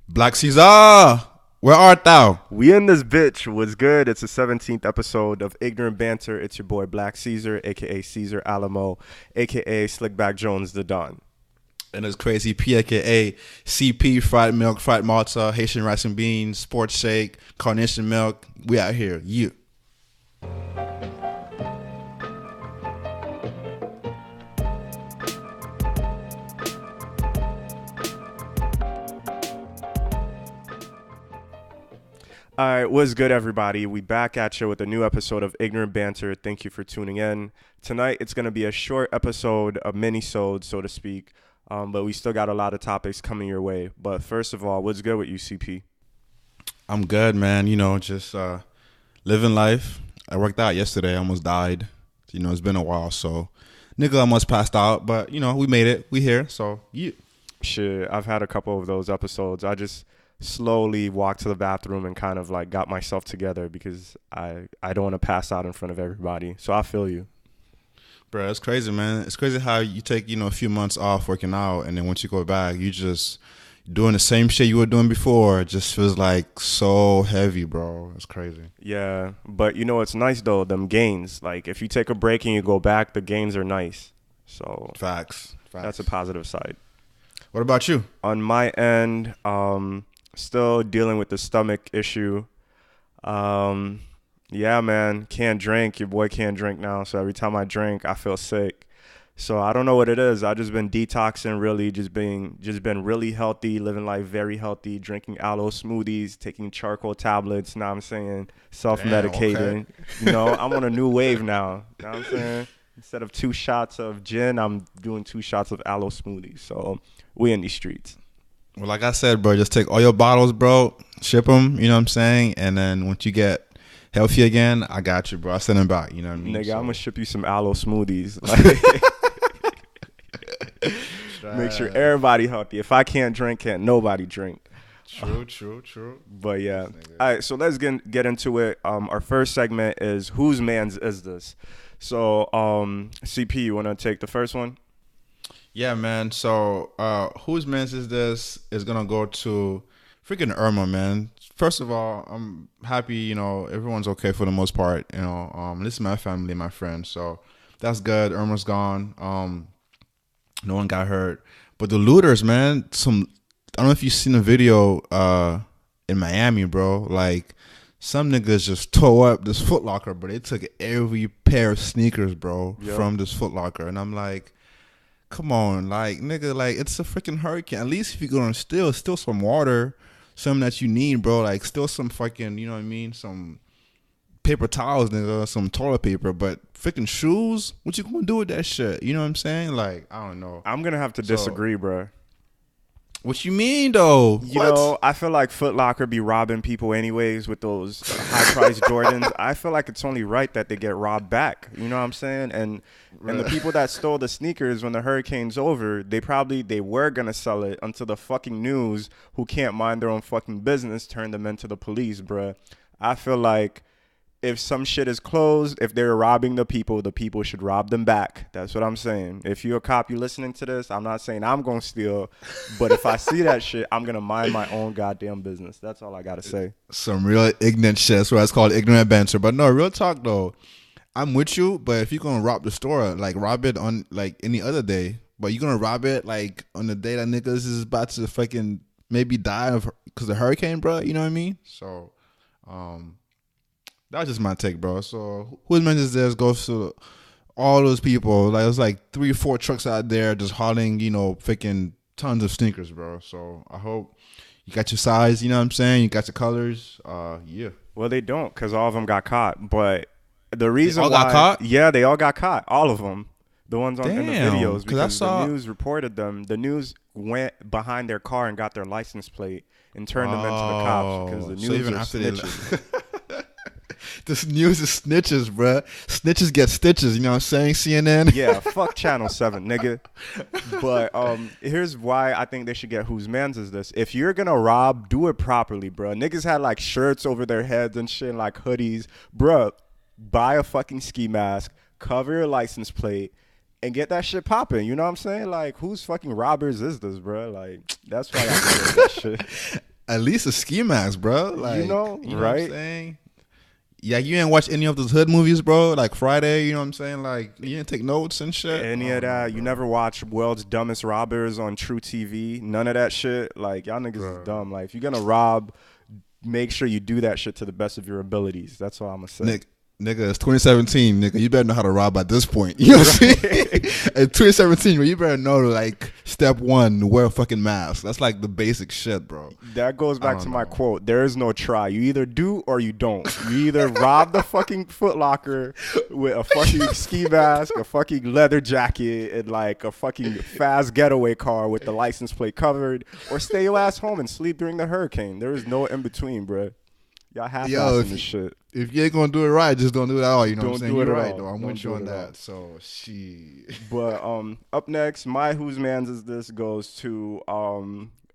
Black Caesar, where art thou? We in this bitch. What's good? It's the 17th episode of Ignorant Banter. It's your boy Black Caesar, aka Caesar Alamo, aka Slickback Jones the Don. And it's Crazy P, aka CP, fried milk, fried malta, Haitian rice and beans, sports shake, carnation milk. We out here. You. All right, what's good, everybody? We back at you with a new episode of Ignorant Banter. Thank you for tuning in. Tonight, it's going to be a short episode, a mini-sode, so to speak, but we still got a lot of topics coming your way. But first of all, what's good with you, CP? I'm good, man. You know, just living life. I worked out yesterday. I almost died. You know, it's been a while, so nigga almost passed out, but, you know, we made it. We here, so you. Shit, I've had a couple of those episodes. I just slowly walked to the bathroom and kind of like got myself together because I don't want to pass out in front of everybody. So I feel you. Bro, it's crazy, man. It's crazy how you take, a few months off working out, and then once you go back, you just doing the same shit you were doing before. It just feels like so heavy, bro. It's crazy. Yeah, but it's nice though, them gains. Like if you take a break and you go back, the gains are nice. So Facts. That's a positive side. What about you? On my end, still dealing with the stomach issue. Yeah, man, can't drink. Your boy can't drink now. So every time I drink, I feel sick. So I don't know what it is. I just been detoxing, really, just been really healthy, living life very healthy, drinking aloe smoothies, taking charcoal tablets. Now I'm saying self-medicating. Damn, okay. I'm on a new wave now. Know what I'm saying? Instead of 2 shots of gin, I'm doing 2 shots of aloe smoothies. So we in these streets. Well, like I said, bro, just take all your bottles, bro, ship them, you know what I'm saying? And then once you get healthy again, I got you, bro. I send them back, you know what I mean? Nigga, So, I'm going to ship you some aloe smoothies. Make sure everybody healthy. If I can't drink, can't nobody drink. True. But yeah. All right, so let's get into it. Our first segment is whose man's is this? So, CP, you want to take the first one? Yeah, man. So, whose man's is this is going to go to freaking Irma, man. First of all, I'm happy, everyone's okay for the most part. This is my family, my friends. So, that's good. Irma's gone. No one got hurt. But the looters, man, I don't know if you've seen a video in Miami, bro. Like, some niggas just tore up this Foot Locker, but they took every pair of sneakers, bro, from this Foot Locker. And I'm like, come on, like, nigga, like, it's a freaking hurricane. At least if you're going to steal some water, something that you need, bro. Like, steal some fucking, you know what I mean? Some paper towels, nigga, some toilet paper. But freaking shoes, what you going to do with that shit? You know what I'm saying? Like, I don't know. I'm going to have to disagree, bro. What you mean, though? I feel like Foot Locker be robbing people anyways with those high-priced Jordans. I feel like it's only right that they get robbed back. You know what I'm saying? And the people that stole the sneakers when the hurricane's over, they were going to sell it until the fucking news, who can't mind their own fucking business, turned them into the police, bruh. I feel like if some shit is closed, if they're robbing the people should rob them back. That's what I'm saying. If you're a cop, you listening to this, I'm not saying I'm going to steal, but if I see that shit, I'm going to mind my own goddamn business. That's all I got to say. Some real ignorant shit. That's why it's called ignorant banter. But no, real talk, though. I'm with you, but if you're going to rob the store, like, rob it on, like, any other day. But you're going to rob it, like, on the day that niggas is about to fucking maybe die because of the hurricane, bro. You know what I mean? So, that's just my take, bro. So whose man is this goes to all those people. Like, there's like 3 or 4 trucks out there just hauling, freaking tons of sneakers, bro. So I hope you got your size, you know what I'm saying? You got your colors. Yeah. Well, they don't, because all of them got caught. But the reason all why, got caught? Yeah, they all got caught. All of them. The ones in the videos, because the news reported them. The news went behind their car and got their license plate and turned them into the cops, because the news are snitches. This news is snitches, bruh. Snitches get stitches, you know what I'm saying, CNN? Yeah, fuck Channel 7, nigga. But here's why I think they should get whose man's is this. If you're gonna rob, do it properly, bruh. Niggas had like shirts over their heads and shit, like hoodies. Bruh, buy a fucking ski mask, cover your license plate, and get that shit popping. You know what I'm saying? Like, whose fucking robbers is this, bruh? Like, that's why I do that shit. At least a ski mask, bro. You Like, know, you know what I'm right? saying? Yeah, you ain't watch any of those hood movies, bro. Like Friday, you know what I'm saying? Like, you didn't take notes and shit. Any Oh of no, that. You bro. never watch World's Dumbest Robbers on True TV. None of that shit. Like, y'all niggas is Bro. dumb. Like, if you're gonna rob, make sure you do that shit to the best of your abilities. That's all I'm gonna say. Nick, nigga, it's 2017, nigga. You better know how to rob at this point. You know what I'm saying? Right. In 2017, bro, you better know like step one, wear a fucking mask. That's like the basic shit, bro. That goes I back to don't my know. quote. There is no try. You either do or you don't. You either rob the fucking Foot Locker with a fucking ski mask, a fucking leather jacket, and like a fucking fast getaway car with the license plate covered, or stay your ass home and sleep during the hurricane. There is no in between, bro. Y'all Yo, half-assing this shit. if you ain't gonna do it right, just don't do it at all. You know what I'm Don't saying? do it You're at right, all. though. I'm Don't with you do it on at all. that. So, she. But up next, my whose man's is this goes to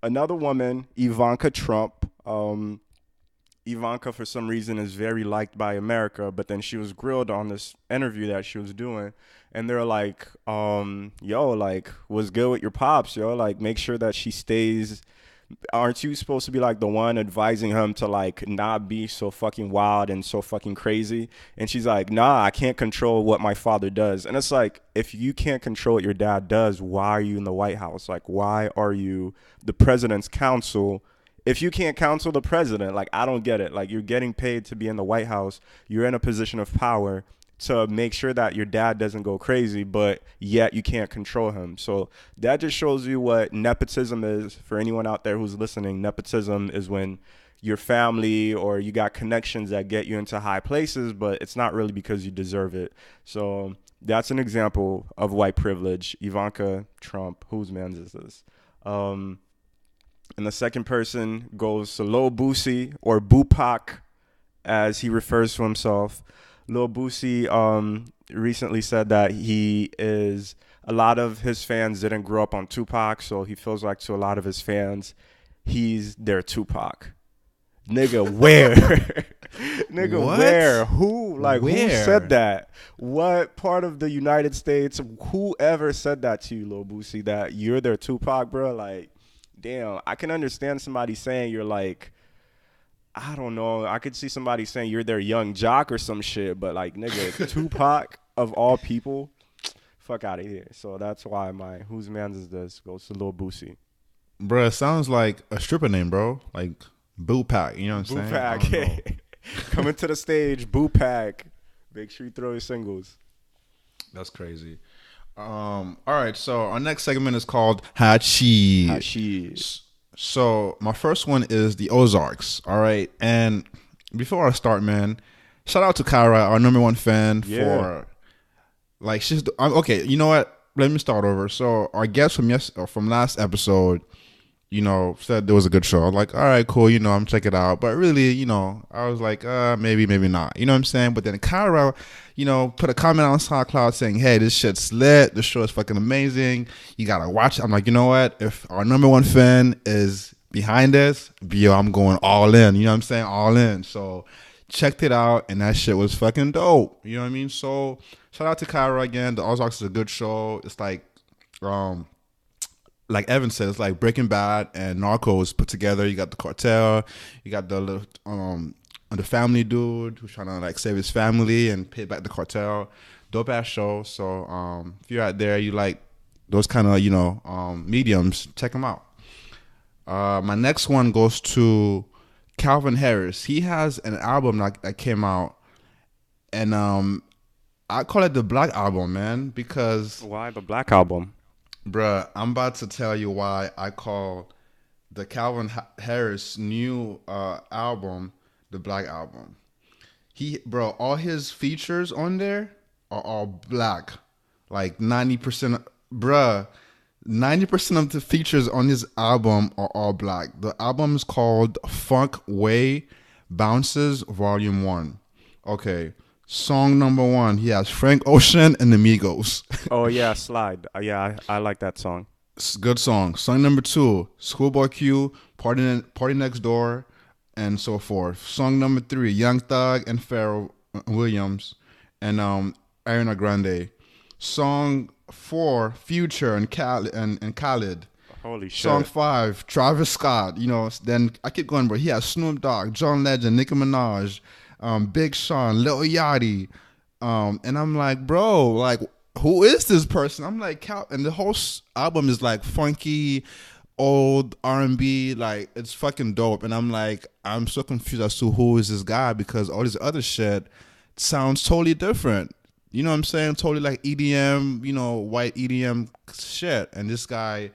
another woman, Ivanka Trump. Ivanka, for some reason, is very liked by America, but then she was grilled on this interview that she was doing, and they're like, yo, like, what's good with your pops, yo? Like, make sure that she stays. Aren't you supposed to be like the one advising him to like not be so fucking wild and so fucking crazy? And she's like, nah, I can't control what my father does. And it's like, if you can't control what your dad does, why are you in the White House? Like, why are you the president's counsel? If you can't counsel the president, like, I don't get it. Like, you're getting paid to be in the White House. You're in a position of power to make sure that your dad doesn't go crazy, but yet you can't control him. So that just shows you what nepotism is. For anyone out there who's listening, nepotism is when your family or you got connections that get you into high places, but it's not really because you deserve it. So that's an example of white privilege. Ivanka Trump, whose man's is this? And the second person goes to Lil Boosie, or Bupac, as he refers to himself. Lil Boosie recently said that a lot of his fans didn't grow up on Tupac, so he feels like to a lot of his fans, he's their Tupac. Nigga, where? Nigga, What? where? Who? Like, who said Where? that? What part of the United States? Whoever said that to you, Lil Boosie, that you're their Tupac, bro? Like, damn, I can understand somebody saying you're like, I don't know. I could see somebody saying you're their young jock or some shit, but like, nigga, Tupac of all people, fuck out of here. So that's why my whose man's is this goes to Lil Boosie. Bro, it sounds like a stripper name, bro. Like, Boo Pack. You know what I'm saying? I don't know. Bupac, coming to the stage, Bupac. Make sure you throw your singles. That's crazy. All right, so our next segment is called Hachi. Hashish. So my first one is the Ozarks. All right, and before I start, man, shout out to Kyra, our number one fan, Yeah. for like okay. You know what? Let me start over. So our guest from last episode, you know, said there was a good show. I'm like, all right, cool. You know, I'm check it out. But really, you know, I was like, maybe, maybe not. You know what I'm saying? But then Kyra, you know, put a comment on SoundCloud saying, hey, this shit's lit. This show is fucking amazing. You gotta watch it. I'm like, you know what? If our number one fan is behind this, yo, I'm going all in. You know what I'm saying? All in. So checked it out, and that shit was fucking dope. You know what I mean? So shout out to Kyra again. The Ozarks is a good show. It's like Evan said, it's like Breaking Bad and Narcos put together. You got the cartel, you got the family dude who's trying to like save his family and pay back the cartel. Dope ass show. So if you're out there, you like those kind of mediums, check them out. My next one goes to Calvin Harris. He has an album that came out, and I call it the Black Album, man, because Why the Black Album? bruh, I'm about to tell you why I call the Calvin Harris new album the Black Album. All his features on there are all black, like 90%. Bruh, 90% of the features on his album are all black. The album is called Funk Way Bounces Volume 1. Okay. Song number 1, he has Frank Ocean and the Migos. Oh yeah, Slide. Yeah, I like that song. Good song. Song number 2, Schoolboy Q, Party Next Door, and so forth. Song number 3, Young Thug and Pharrell Williams, and Ariana Grande. Song 4, Future and Khaled. Holy Song shit. 5, Travis Scott. Then I keep going, bro. He has Snoop Dogg, John Legend, Nicki Minaj, Big Sean, Lil Yachty, and I'm like, bro, like, who is this person? I'm like, and the whole album is like funky, old R&B, like it's fucking dope. And I'm like, I'm so confused as to who is this guy because all this other shit sounds totally different. You know what I'm saying? Totally like EDM, white EDM shit. And this guy,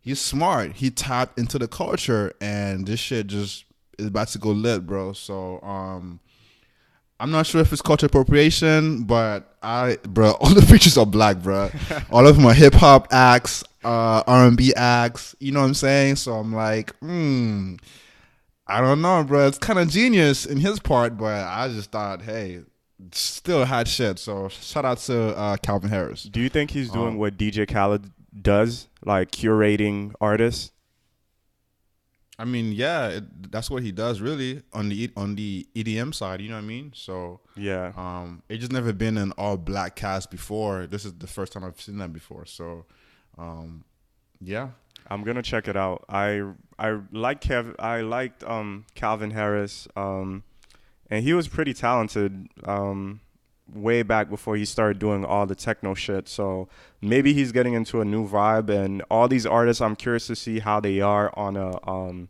he's smart. He tapped into the culture, and this shit just is about to go lit, bro. So, I'm not sure if it's culture appropriation, but bro, all the features are black, bro. All of them are hip hop acts, R&B acts. You know what I'm saying? So I'm like, I don't know, bro. It's kind of genius in his part, but I just thought, hey, still hot shit. So shout out to Calvin Harris. Do you think he's doing what DJ Khaled does, like curating artists? I mean, yeah, that's what he does really on the EDM side. You know what I mean? So Yeah. it just never been an all black cast before. This is the first time I've seen that before. So, yeah. I'm gonna check it out. I liked Calvin Harris, and he was pretty talented way back before he started doing all the techno shit. So maybe he's getting into a new vibe, and all these artists, I'm curious to see how they are on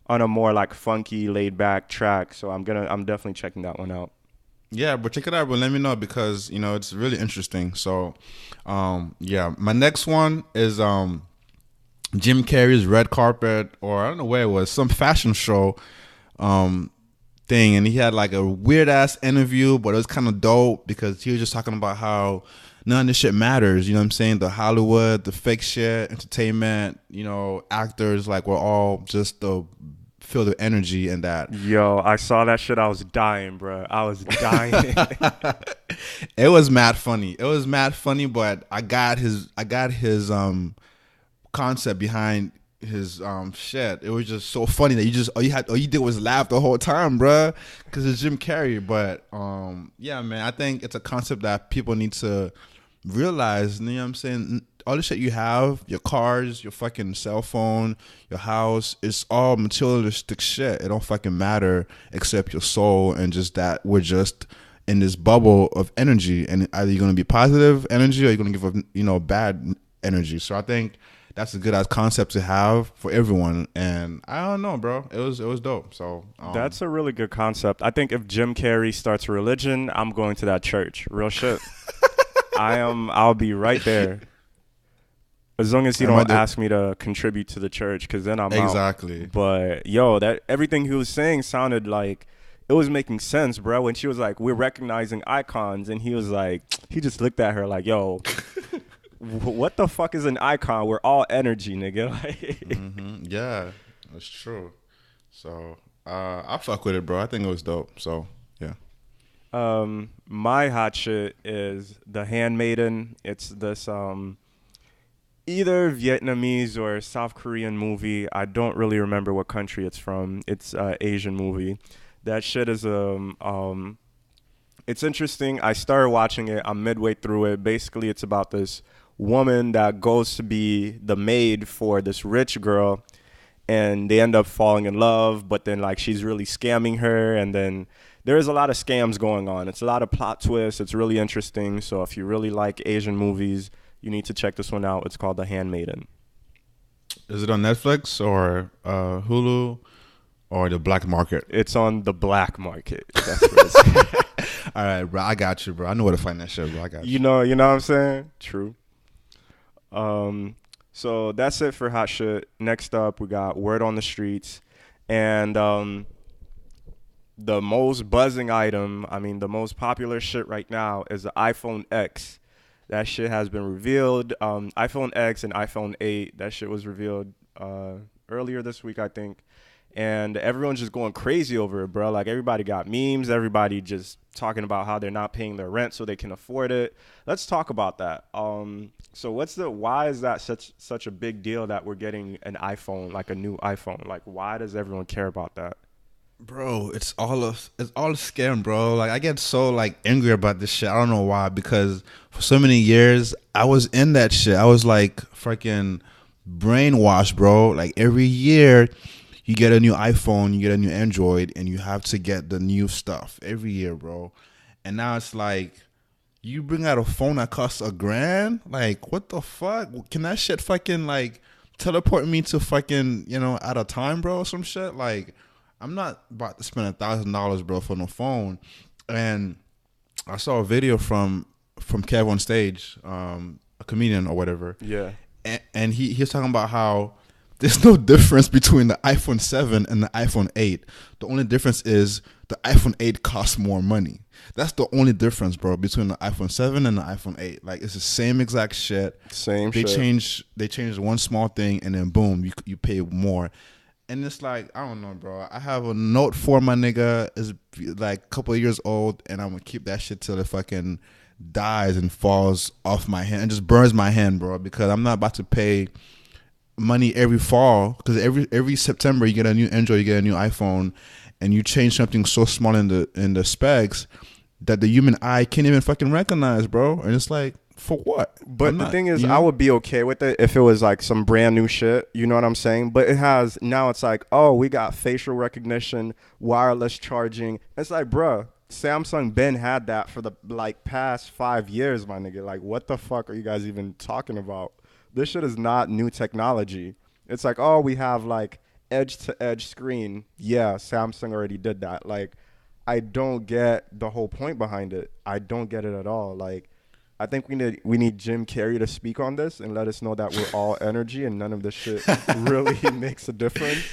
a more like funky, laid back track. So I'm definitely checking that one out. Yeah, but check it out, but let me know because it's really interesting. So, yeah, my next one is Jim Carrey's red carpet, or I don't know where it was, some fashion show thing, and he had like a weird ass interview, but it was kind of dope because he was just talking about how none of this shit matters. You know what I'm saying? The Hollywood, the fake shit, entertainment, actors, like we're all just the feel the energy and that. Yo, I saw that shit. I was dying, bro. I was dying. It was mad funny. It was mad funny, but I got his concept behind his shit. It was just so funny that all you did was laugh the whole time, bruh, because it's Jim Carrey. But yeah, man, I think it's a concept that people need to realize. You know what I'm saying? All the shit you have, your cars, your fucking cell phone, your house, it's all materialistic shit. It don't fucking matter except your soul and just that we're just in this bubble of energy, and either you're gonna be positive energy or you're gonna give up, bad energy. So I think that's a good ass concept to have for everyone, and I don't know, bro. It was dope. So that's a really good concept. I think if Jim Carrey starts a religion, I'm going to that church. Real shit. I'll be right there. As long as he don't ask me to contribute to the church, because then I'm exactly. Out. But yo, that everything he was saying sounded like it was making sense, bro. When she was like, "We're recognizing icons," and he was like, he just looked at her like, "Yo." What the fuck is an icon? We're all energy, nigga. Yeah, that's true. So I fuck with it, bro. I think it was dope. So yeah. My hot shit is The Handmaiden. It's this either Vietnamese or South Korean movie. I don't really remember what country it's from. It's an Asian movie. That shit is it's interesting. I started watching it. I'm midway through it. Basically, it's about this woman that goes to be the maid for this rich girl, and they end up falling in love, but then like she's really scamming her, and then there's a lot of scams going on. It's a lot of plot twists. It's really interesting. So if you really like Asian movies, you need to check this one out. It's called The Handmaiden. Is it on Netflix or Hulu or the black market? It's on the black market. That's what it's All right, bro. I got you, bro. I know where to find that shit, bro. I got you. You know what I'm saying? True. So that's it for hot shit. Next up, we got word on the streets, and the most buzzing item, the most popular shit right now is the iPhone X. That shit has been revealed. iPhone X and iPhone 8. That shit was revealed earlier this week, I think. And everyone's just going crazy over it, bro. Like, everybody got memes. Everybody just talking about how they're not paying their rent so they can afford it. Let's talk about that. So why is that such a big deal that we're getting an iPhone, like a new iPhone? Like, why does everyone care about that? Bro, it's all a scam, bro. Like, I get so like angry about this shit. I don't know why, because for so many years I was in that shit. I was like freaking brainwashed, bro. Like every year, you get a new iPhone, you get a new Android, and you have to get the new stuff every year, bro. And now it's like you bring out a phone that costs $1,000. Like what the fuck? Can that shit fucking like teleport me to fucking out of time, bro? Or some shit. Like I'm not about to spend $1,000, bro, for no phone. And I saw a video from Kev on stage, a comedian or whatever, Yeah. and he was talking about how there's no difference between the iPhone 7 and the iPhone 8. The only difference is the iPhone 8 costs more money. That's the only difference, bro, between the iPhone 7 and the iPhone 8. Like it's the same exact shit. Same They shit. changed one small thing, and then boom, you pay more. And it's like, I don't know, bro. I have a Note 4, my nigga, is like a couple of years old, and I'm gonna keep that shit till it fucking dies and falls off my hand and just burns my hand, bro, because I'm not about to pay money every fall, because every September you get a new Android, you get a new iPhone, and you change something so small in the specs that the human eye can't even fucking recognize, bro. And it's like, for what? But the thing is, I would be okay with it if it was like some brand new shit. You know what I'm saying? But it has, now it's like, oh, we got facial recognition, wireless charging. It's like, bruh, Samsung been had that for the like past 5 years, my nigga. Like, what the fuck are you guys even talking about? This shit is not new technology. It's like, oh, we have like edge to edge screen. Yeah, Samsung already did that. Like, I don't get the whole point behind it. I don't get it at all. Like, I think we need Jim Carrey to speak on this and let us know that we're all energy and none of this shit really makes a difference.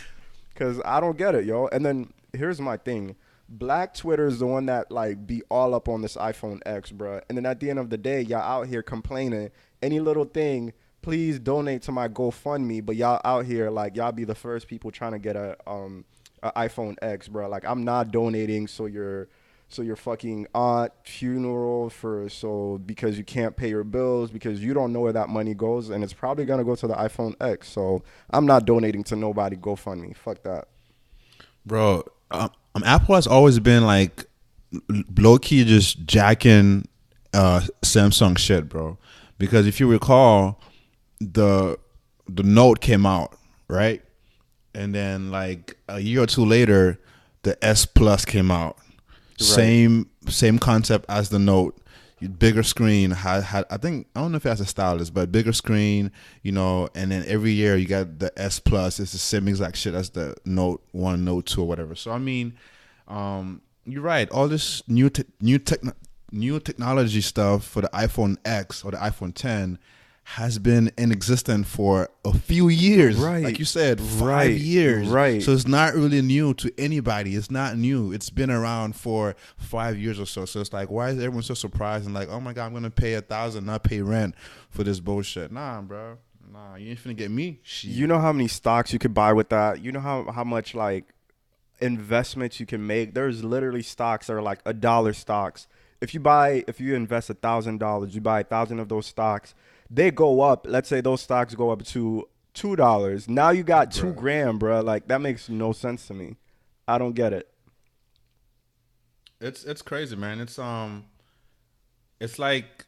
Cause I don't get it, yo. And then here's my thing. Black Twitter is the one that like be all up on this iPhone X, bro. And then at the end of the day, y'all out here complaining. Any little thing, please donate to my GoFundMe. But y'all out here like y'all be the first people trying to get a iPhone X, bro. Like I'm not donating so your fucking aunt funeral because you can't pay your bills because you don't know where that money goes and it's probably gonna go to the iPhone X. So I'm not donating to nobody GoFundMe. Fuck that, bro. Apple has always been like low key just jacking Samsung shit, bro. Because if you recall, the Note came out, right? And then like a year or two later, the S Plus came out. Right. Same concept as the Note. Bigger screen had I think, I don't know if it has a stylus, but bigger screen, and then every year you got the S Plus. It's the same exact shit as the Note 1, Note 2, or whatever. So I mean, you're right. All this new technology stuff for the iPhone X or the iPhone 10 has been in existence for a few years. Right. Like you said, 5 Right. years. Right. So it's not really new to anybody. It's not new. It's been around for 5 years or so. So it's like, why is everyone so surprised and like, oh my God, I'm gonna pay $1,000, not pay rent for this bullshit? Nah, bro. Nah, you ain't finna get me. Shit. You know how many stocks you could buy with that? You know how much like investments you can make? There's literally stocks that are like $1 stocks. If you invest $1,000, you buy 1,000 of those stocks, they go up. Let's say those stocks go up to $2. Now you got Bro. $2,000, bro. Like that makes no sense to me. I don't get it. It's crazy, man. It's like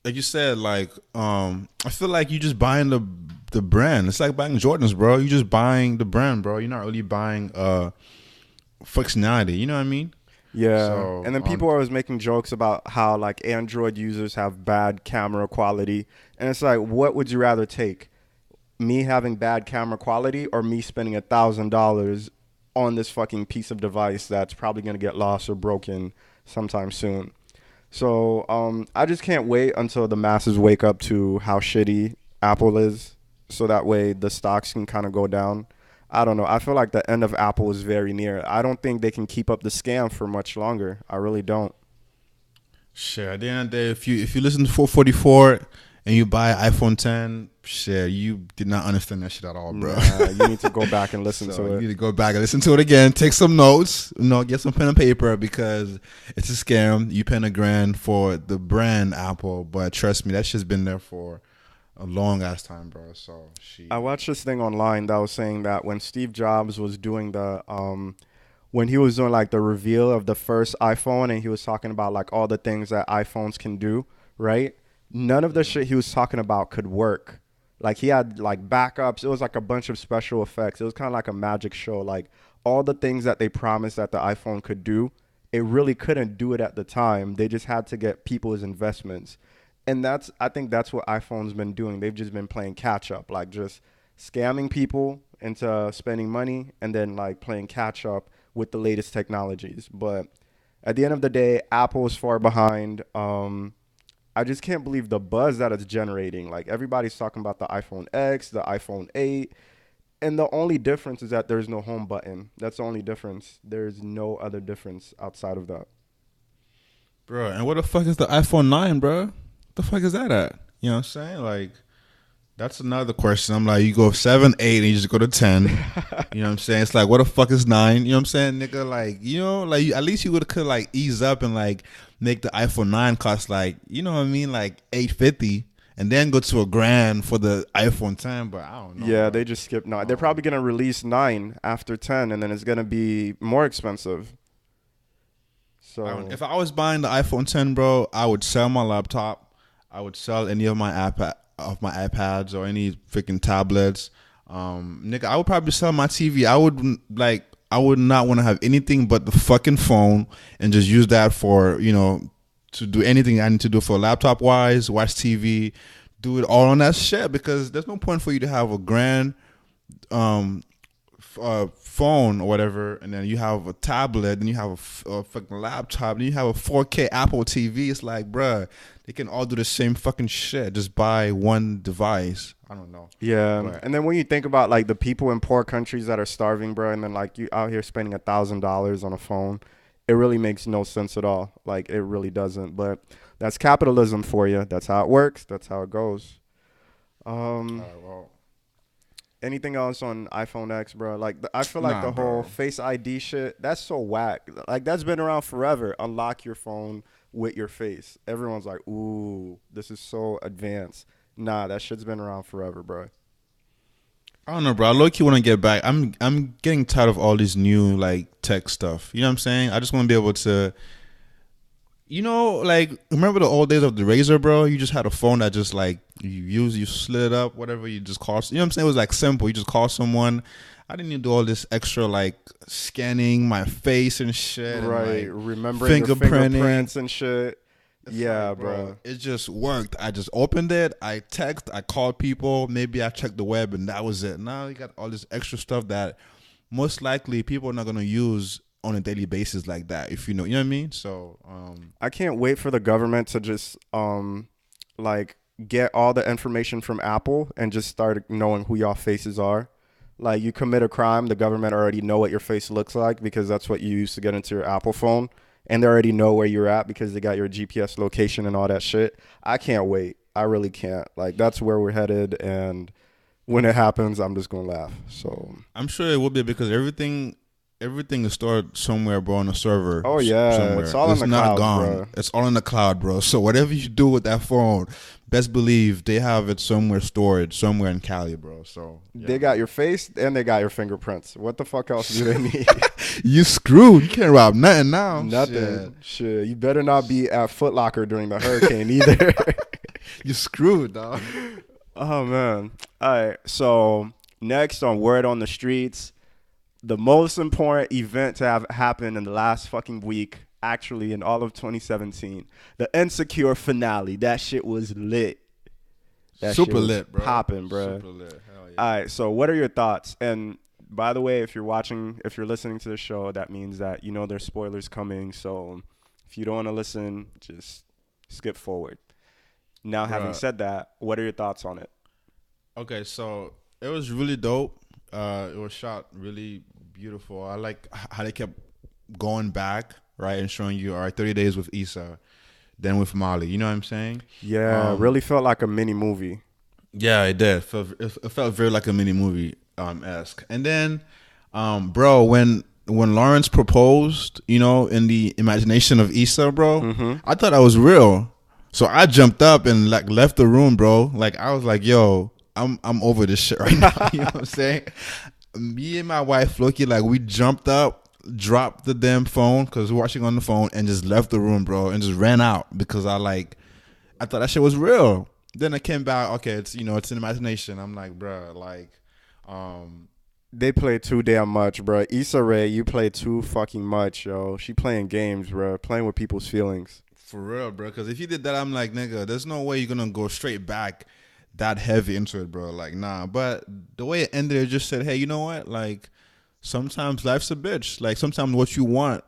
you said, like I feel like you just buying the brand. It's like buying Jordans, bro. You just buying the brand, bro. You're not really buying functionality. You know what I mean? Yeah. So And then people are always making jokes about how like Android users have bad camera quality. And it's like, what would you rather take? Me having bad camera quality or me spending $1,000 on this fucking piece of device that's probably going to get lost or broken sometime soon. So I just can't wait until the masses wake up to how shitty Apple is, so that way the stocks can kind of go down. I don't know. I feel like the end of Apple is very near. I don't think they can keep up the scam for much longer. I really don't. shit. At the end of the day, if you listen to 444 and you buy an iPhone 10, shit, you did not understand that shit at all, bro. Nah, you need to go back and listen So to you it. need to go back and listen to it again. Take some notes. Get some pen and paper because it's a scam. You paying $1,000 for the brand Apple, but trust me, that shit's been there for a long ass time, bro. So I watched this thing online that was saying that when Steve Jobs was doing when he was doing like the reveal of the first iPhone and he was talking about like all the things that iPhones can do, right? None of the shit he was talking about could work. Like he had like backups. It was like a bunch of special effects. It was kind of like a magic show. Like all the things that they promised that the iPhone could do, it really couldn't do it at the time. They just had to get people's investments. And I think that's what iPhone's been doing. They've just been playing catch up, like just scamming people into spending money and then like playing catch up with the latest technologies. But at the end of the day, Apple is far behind. I just can't believe the buzz that it's generating. Like everybody's talking about the iPhone X, the iPhone 8, and the only difference is that there's no home button. That's the only difference. There's no other difference outside of that. Bro, and what the fuck is the iPhone 9, bro? What the fuck is that at? You know what I'm saying? Like, that's another question. I'm like, you go 7, 8, and you just go to 10. You know what I'm saying? It's like, what the fuck is 9? You know what I'm saying, nigga? Like, you know, like at least you could like ease up and like make the iPhone 9 cost like, you know what I mean, like $850, and then go to $1,000 for the iPhone 10. But I don't know. Yeah, bro. they just skipped 9. They're probably gonna release 9 after 10, and then it's gonna be more expensive. So If I was buying the iPhone 10, bro, I would sell my laptop. I would sell any of my iPads or any freaking tablets. Nigga, I would probably sell my TV. I would not want to have anything but the fucking phone and just use that for, you know, to do anything I need to do for laptop wise, watch TV, do it all on that shit, because there's no point for you to have a grand phone or whatever, and then you have a tablet, and you have a fucking laptop, and you have a 4K Apple TV. It's like, bruh, they can all do the same fucking shit. Just buy one device. I don't know. yeah, But, and then when you think about like the people in poor countries that are starving, bro, and then like you out here spending $1,000 on a phone, it really makes no sense at all. Like it really doesn't. But that's capitalism for you. That's how it works. That's how it goes. well, Anything else on iPhone X, bro? Like I feel like nah, the whole bro. Face ID shit, that's so whack. Like that's been around forever. Unlock your phone with your face. Everyone's like, ooh, this is so advanced. Nah, that shit's been around forever, bro. I don't know, bro. I low-key want to get back. I'm getting tired of all these new like tech stuff. You know what I'm saying? I just want to be able to, you know, like, remember the old days of the Razor, bro? You just had a phone that just like you slid up, whatever. You just call. You know what I'm saying? It was like simple. You just call someone. I didn't need to do all this extra like scanning my face and shit. Right, And, like, remembering your fingerprints and shit. It's Yeah, like, bro. it just worked. I just opened it. I I called people. Maybe I checked the web, and that was it. Now you got all this extra stuff that most likely people are not gonna use on a daily basis like that. If you know what I mean. So, I can't wait for the government to just like get all the information from Apple and just start knowing who y'all faces are. Like you commit a crime, the government already know what your face looks like because that's what you use to get into your Apple phone. And they already know where you're at because they got your GPS location and all that shit. I can't wait. I really can't. Like that's where we're headed, and when it happens, I'm just gonna laugh. So I'm sure it will be, because everything is stored somewhere, bro, on a server. oh yeah, somewhere. it's all in the not cloud, gone. bro. It's all in the cloud, bro. So whatever you do with that phone, best believe they have it somewhere stored, somewhere in Cali, bro. So yeah. They got your face and they got your fingerprints. What the fuck else do they need? You screwed. You can't rob nothing now. Nothing. Shit. You better not be at Foot Locker during the hurricane either. You screwed, dog. Oh man. All right. So next on Word on the Streets, the most important event to have happened in the last fucking week, actually in all of 2017, the Insecure finale. That shit was lit. That Super shit was lit, bro. Popping, bro. Super lit. Hell yeah. All right. So what are your thoughts? And by the way, if you're listening to the show, that means that you know there's spoilers coming. So if you don't want to listen, just skip forward. Now, having said that, what are your thoughts on it? Okay, so it was really dope. It was shot really beautiful. I like how they kept going back, right, and showing you, all right, 30 days with Issa, then with Molly. You know what I'm saying? Yeah, really felt like a mini movie. Yeah, it did. It felt very like a mini movie esque. And then, bro, when Lawrence proposed, you know, in the imagination of Issa, bro, I thought that was real. So I jumped up and like left the room, bro. Like I was like, yo, I'm over this shit right now. You know what I'm saying? Me and my wife, Loki, like we jumped up, dropped the damn phone because we're watching on the phone, and just left the room, bro, and just ran out because I thought that shit was real. then I came back. Okay, it's it's an imagination. I'm like, bro, like, um, They play too damn much, bro. Issa Rae, you play too fucking much, yo. She playing games, bro. Playing with people's feelings. for real, bro. Because if you did that, I'm like, nigga, there's no way you're gonna go straight back that heavy into it, bro. Like, nah. But the way it ended, it just said, hey, you know what? Like, sometimes life's a bitch. Like, sometimes what you want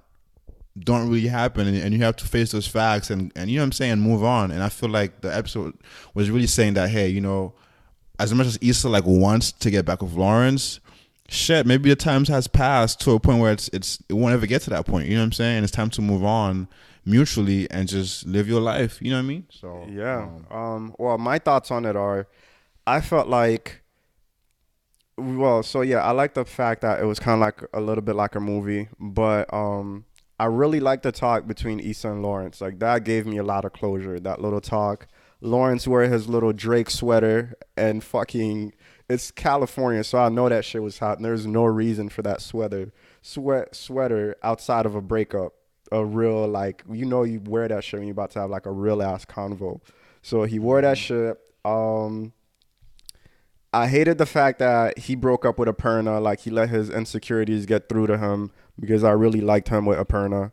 don't really happen, and you have to face those facts, and you know what I'm saying, move on. And I feel like the episode was really saying that, hey, as much as Issa like wants to get back with Lawrence, shit, maybe the times has passed to a point where it won't ever get to that point. You know what I'm saying? It's time to move on mutually and just live your life. You know what I mean? So Yeah. Well, my thoughts on it are, I felt like, well, so yeah, I like the fact that it was kind of like a little bit like a movie, but I really like the talk between Issa and Lawrence. Like that gave me a lot of closure. That little talk. Lawrence wear his little Drake sweater and fucking, it's California, so I know that shit was hot. And there's no reason for that sweater outside of a breakup. A real, like, you wear that shit when you're about to have like a real ass convo. So he wore that shit. I hated the fact that he broke up with Aparna. Like he let his insecurities get through to him because I really liked him with Aparna.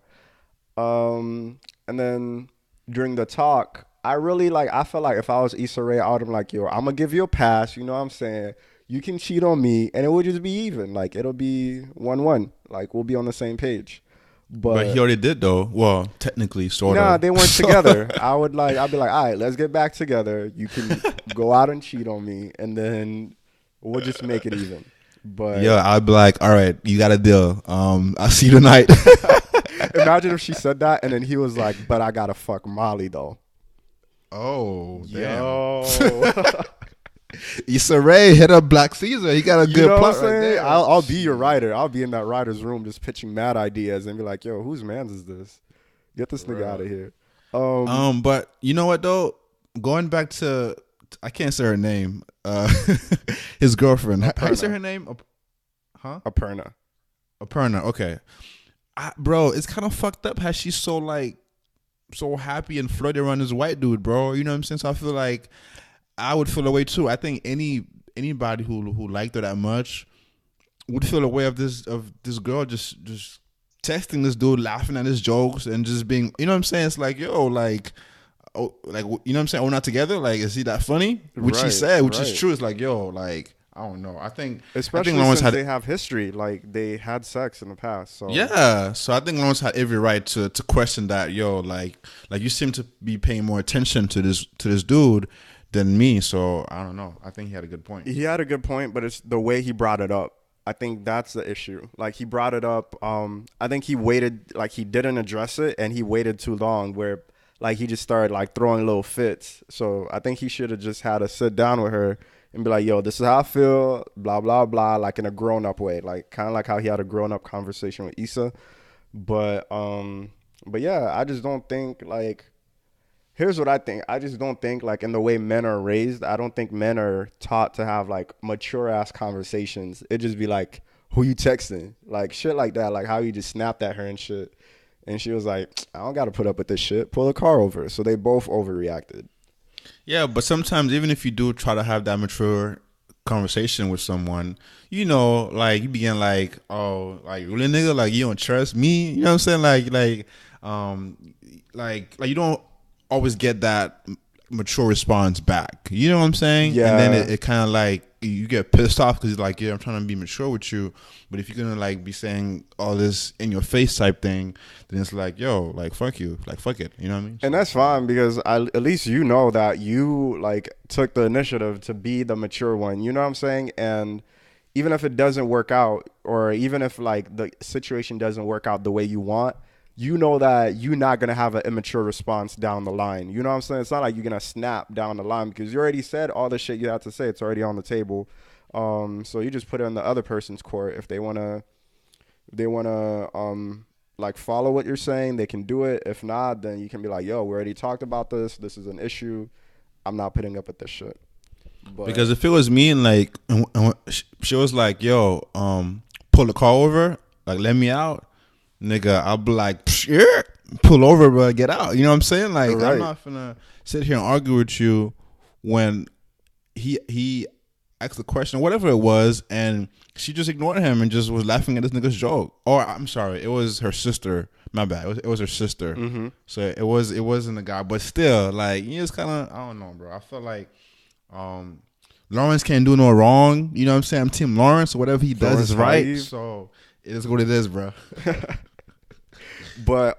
And then during the talk, I felt like if I was Issa Rae, I would have been like, yo, I'm gonna give you a pass. You know what I'm saying? You can cheat on me, and it would just be even. Like it'll be 1-1. Like we'll be on the same page. but he already did though. Well, technically, sort of. Nah, they weren't together. I'd be like, all right, let's get back together. You can go out and cheat on me, and then we'll just make it even. But Yeah, I'd be like, all right, you got a deal. I'll see you tonight. imagine if she said that, and then he was like, but I gotta fuck Molly though. Oh, damn. Yo. Issa Rae hit up Black Caesar. He got a You good know what plot I'm right saying? there. I'll be your writer. I'll be in that writer's room just pitching mad ideas and be like, yo, whose man's is this? Get this nigga out of here. But you know what though? Going back to, I can't say her name. His girlfriend. How you say her name? Aparna. Aparna. Okay. Bro, it's kind of fucked up how she's so happy and flirty around this white dude, bro. You know what I'm saying? So I feel like I would feel away too. I think anybody who liked her that much would feel away of this girl just texting this dude, laughing at his jokes, and just being, you know what I'm saying? It's like, yo, like, oh, like, you know what I'm saying? We're not together. Like, is he that funny? Which he said, which is true. It's like, yo, like, I don't know. I think Especially Lawrence since they have history. Like, they had sex in the past. So yeah. So I think Lawrence had every right to question that, yo, like you seem to be paying more attention to this dude than me. So I don't know. I think he had a good point. He had a good point, but it's the way he brought it up. I think that's the issue. Like he brought it up. I think he waited, like he didn't address it, and he waited too long. Where like he just started like throwing little fits. So I think he should have just had to sit down with her and be like, "Yo, this is how I feel." Blah blah blah. Like in a grown up way, like kind of like how he had a grown up conversation with Issa. But yeah, I just don't think like. Here's what I think. I just don't think like in the way men are raised, I don't think men are taught to have like mature ass conversations. It just be like, who you texting? Like shit like that. Like how you just snapped at her and shit. And she was like, I don't got to put up with this shit. Pull the car over. So they both overreacted. Yeah, but sometimes even if you do try to have that mature conversation with someone, like you begin like, oh, like really nigga, like you don't trust me. You know what I'm saying? Like you don't always get that mature response back. You know what I'm saying? Yeah. And then it kind of like you get pissed off because like, yeah, I'm trying to be mature with you, but if you're gonna like be saying all this in your face type thing, then it's like, yo, like fuck you, like fuck it. You know what I mean? And that's fine because at least you know that you like took the initiative to be the mature one. You know what I'm saying? And even if it doesn't work out, or even if like the situation doesn't work out the way you want, you know that you're not going to have an immature response down the line. You know what I'm saying? It's not like you're going to snap down the line because you already said all the shit you have to say. It's already on the table. So you just put it in the other person's court. If they want to like follow what you're saying, they can do it. If not, then you can be like, yo, we already talked about this. This is an issue. I'm not putting up with this shit. But because if it was me and like and she was like, yo, pull the car over, like let me out, nigga, I'll be like, pull over, bro, get out. You know what I'm saying? Like, right. I'm not finna sit here and argue with you when he asked the question, whatever it was, and she just ignored him and just was laughing at this nigga's joke. Or I'm sorry, it was her sister. My bad. It was her sister. Mm-hmm. So it wasn't the guy, but still, like, you just kind of, I don't know, bro. I feel like Lawrence can't do no wrong. You know what I'm saying? I'm Team Lawrence. So whatever he does is right. Naive. So it is what it is, bro. But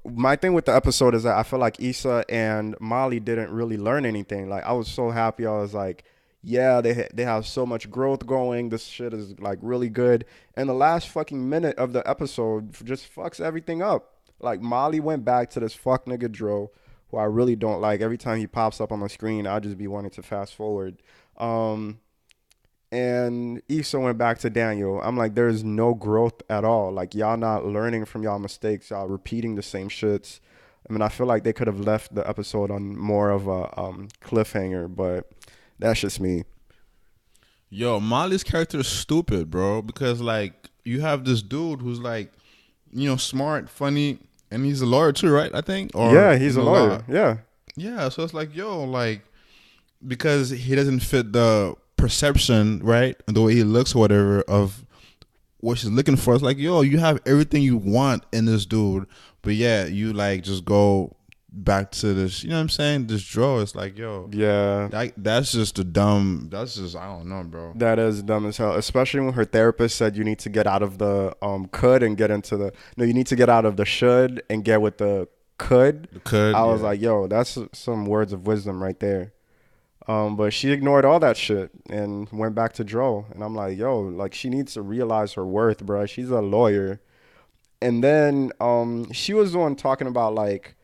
my thing with the episode is that I feel like Issa and Molly didn't really learn anything. Like, I was so happy. I was like, yeah, they have so much growth going. This shit is like really good. And the last fucking minute of the episode just fucks everything up. Like, Molly went back to this fuck nigga Dro, who I really don't like. Every time he pops up on the screen, I just be wanting to fast forward. And Issa went back to Daniel. I'm like, there's no growth at all. Like, y'all not learning from y'all mistakes. Y'all repeating the same shits. I mean, I feel like they could have left the episode on more of a cliffhanger, but that's just me. Yo, Molly's character is stupid, bro. Because like you have this dude who's like, smart, funny, and he's a lawyer too, right? I think. Or Yeah, he's a in the lawyer. law. Yeah. Yeah, so it's like, yo, like, because he doesn't fit the perception, right, and the way he looks or whatever of what she's looking for. It's like, yo, you have everything you want in this dude, but yeah, you like just go back to this, you know what I'm saying? This draw. It's like, yo, Yeah. that's just a dumb. That's just, I don't know, bro. That is dumb as hell. Especially when her therapist said you need to get out of the could and get into the no, you need to get out of the should and get with the could. I was like, yo, that's some words of wisdom right there. But she ignored all that shit and went back to Dro. And I'm like, yo, like, she needs to realize her worth, bro. She's a lawyer. And then she was the one talking about, like,